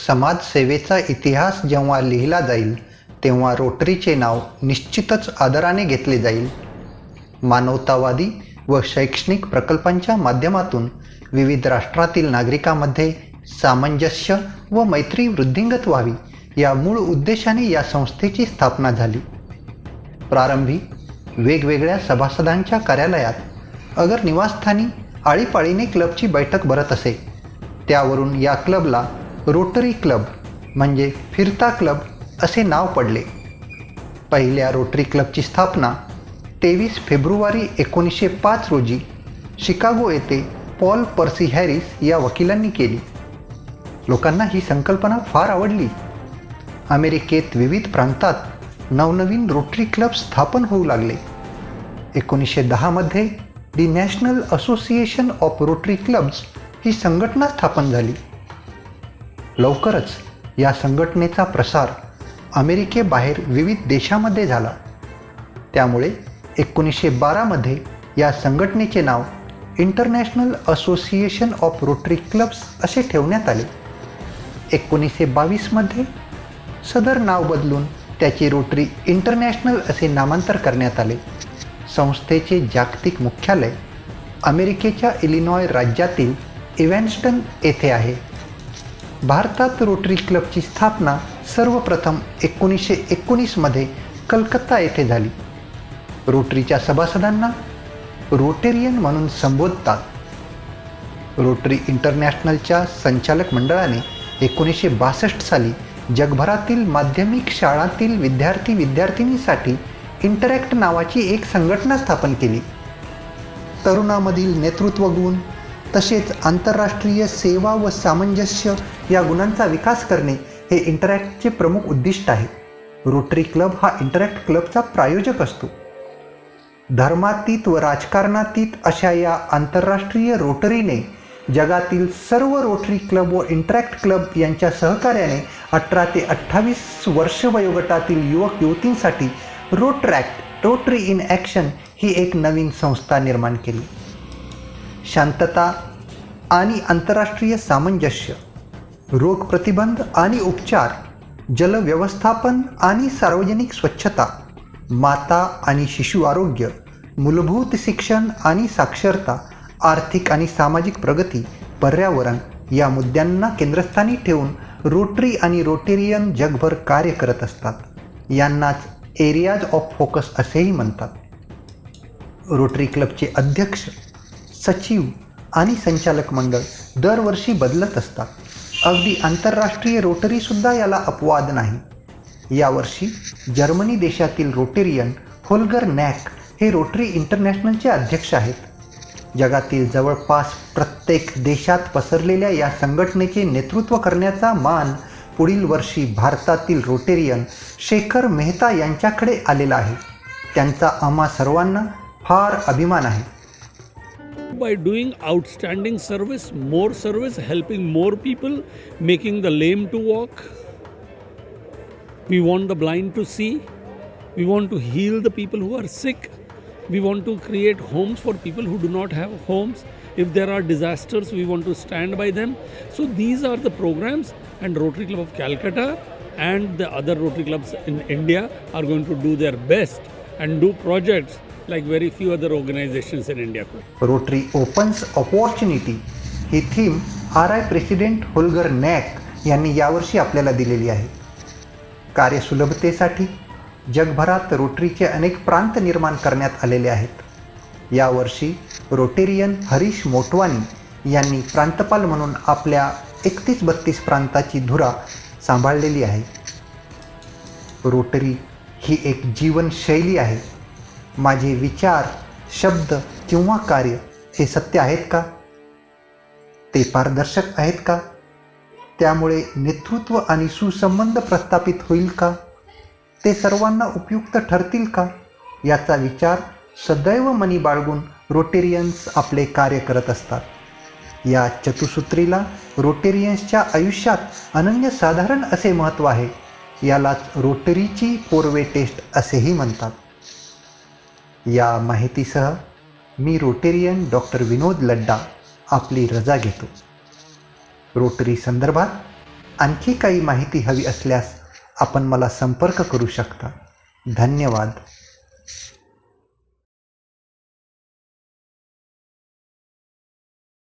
समाजसेवेचा इतिहास जेव्हा लिहिला जाईल तेव्हा रोटरीचे नाव निश्चितच आदराने घेतले जाईल. मानवतावादी व शैक्षणिक प्रकल्पांच्या माध्यमातून विविध राष्ट्रातील नागरिकांमध्ये सामंजस्य व मैत्री वृद्धिंगत व्हावी या मूळ उद्देशाने या संस्थेची स्थापना झाली. प्रारंभी वेगवेगळ्या सभासदांच्या कार्यालयात अगर निवासस्थानी आळीपाळीने क्लबची बैठक भरत असे. त्यावरून या क्लबला रोटरी क्लब म्हणजे फिरता क्लब असे नाव पडले. पहिल्या रोटरी क्लबची स्थापना 23 फेब्रुवारी 1905 रोजी शिकागो येथे पॉल पर्सी हॅरिस या वकिलांनी केली. लोकांना ही संकल्पना फार आवडली. अमेरिकेत विविध प्रांतात नवनवीन रोटरी क्लब स्थापन होऊ लागले. 1910 मध्ये the national association of Rotary clubs ही संघटना स्थापन झाली. लवकरच या संघटनेचा प्रसार अमेरिकेबाहेर विविध देशामध्ये झाला. त्यामुळे 1912 मध्ये या संघटनेचे नाव international association of Rotary clubs असे ठेवण्यात आले. 1922 मध्ये सदर नाव बदलून त्याचे रोटरी इंटरनॅशनल असे नामांतर करण्यात आले. संस्थेचे जागतिक मुख्यालय अमेरिकेच्या इलिनॉय राज्यातील इव्हॅन्स्टन येथे आहे. भारतात रोटरी क्लबची स्थापना सर्वप्रथम 1919 मध्ये कलकत्ता येथे झाली. रोटरीच्या सभासदांना रोटेरियन म्हणून संबोधतात. रोटरी इंटरनॅशनलच्या संचालक मंडळाने 1962 साली जगभरातील माध्यमिक शाळांतील विद्यार्थी-विद्यार्थिनीसाठी इंटरॅक्ट नावाची एक संघटना स्थापन केली. तरुणामधील नेतृत्व गुण तसेच आंतरराष्ट्रीय सेवा व सामंजस्य या गुणांचा विकास करणे हे इंटरॅक्टचे प्रमुख उद्दिष्ट आहे. रोटरी क्लब हा इंटरॅक्ट क्लबचा प्रायोजक असतो. धर्मातीत व राजकारणातीत अशा या आंतरराष्ट्रीय रोटरीने जगातील सर्व रोटरी क्लब व इंटरॅक्ट क्लब यांच्या सहकार्याने 18 ते 28 वर्ष वयोगटातील युवक युवतींसाठी रोटरॅक्ट रोटरी इन ॲक्शन ही एक नवीन संस्था निर्माण केली. शांतता आणि आंतरराष्ट्रीय सामंजस्य, रोग प्रतिबंध आणि उपचार, जल व्यवस्थापन आणि सार्वजनिक स्वच्छता, माता आणि शिशु आरोग्य, मूलभूत शिक्षण आणि साक्षरता, आर्थिक आणि सामाजिक प्रगती, पर्यावरण या मुद्द्यांना केंद्रस्थानी ठेवून रोटरी आणि रोटेरियन जगभर कार्य करत असतात. यांनाच एरियाज ऑफ फोकस असेही म्हणतात. रोटरी क्लबचे अध्यक्ष, सचिव आणि संचालक मंडळ दरवर्षी बदलत असतात. अगदी आंतरराष्ट्रीय रोटरीसुद्धा याला अपवाद नाही. यावर्षी जर्मनी देशातील रोटेरियन होल्गर नॅक हे रोटरी इंटरनॅशनलचे अध्यक्ष आहेत. जगातील जवळपास प्रत्येक देशात पसरलेल्या या संघटनेचे नेतृत्व करण्याचा मान पुढील वर्षी भारतातील रोटेरियन शेखर मेहता यांच्याकडे आलेला आहे. त्यांचा आम्हा सर्वांना फार अभिमान आहे. By doing outstanding service, helping more people, making the lame to walk. We want the blind to see. We want to heal the people who are sick. We want to create homes for people who do not have homes. If there are disasters, we want to stand by them. So these are the programs, and Rotary Club of Calcutta and the other Rotary clubs in India are going to do their best and do projects like very few other organizations in India. Rotary opens opportunity ही theme RI president Holger Knaack यांनी यावर्षी आपल्याला दिलेली आहे. कार्यसुलभतेसाठी जगभरात रोटरीचे अनेक प्रांत निर्माण करण्यात आलेले आहेत. यावर्षी रोटेरियन हरीश मोटवानी यांनी प्रांतपाल म्हणून आपल्या 31-32 प्रांताची धुरा सांभाळलेली आहे. रोटरी ही एक जीवनशैली आहे. माझे विचार, शब्द किंवा कार्य हे सत्य आहेत का? ते पारदर्शक आहेत का? त्यामुळे नेतृत्व आणि सुसंबंध प्रस्थापित होईल का? ते सर्वांना उपयुक्त ठरतील का? याचा विचार सदैव मनी बाळगून रोटेरियन्स आपले कार्य करत असतात. या चतुसूत्रीला रोटेरियन्सच्या आयुष्यात अनन्यसाधारण असे महत्त्व आहे. यालाच रोटरीची 4-वे टेस्ट असेही म्हणतात. या माहितीसह मी रोटेरियन डॉक्टर विनोद लड्डा आपली रजा घेतो. रोटरी संदर्भात आणखी काही माहिती हवी असल्यास आपण मला संपर्क करू शकता. धन्यवाद.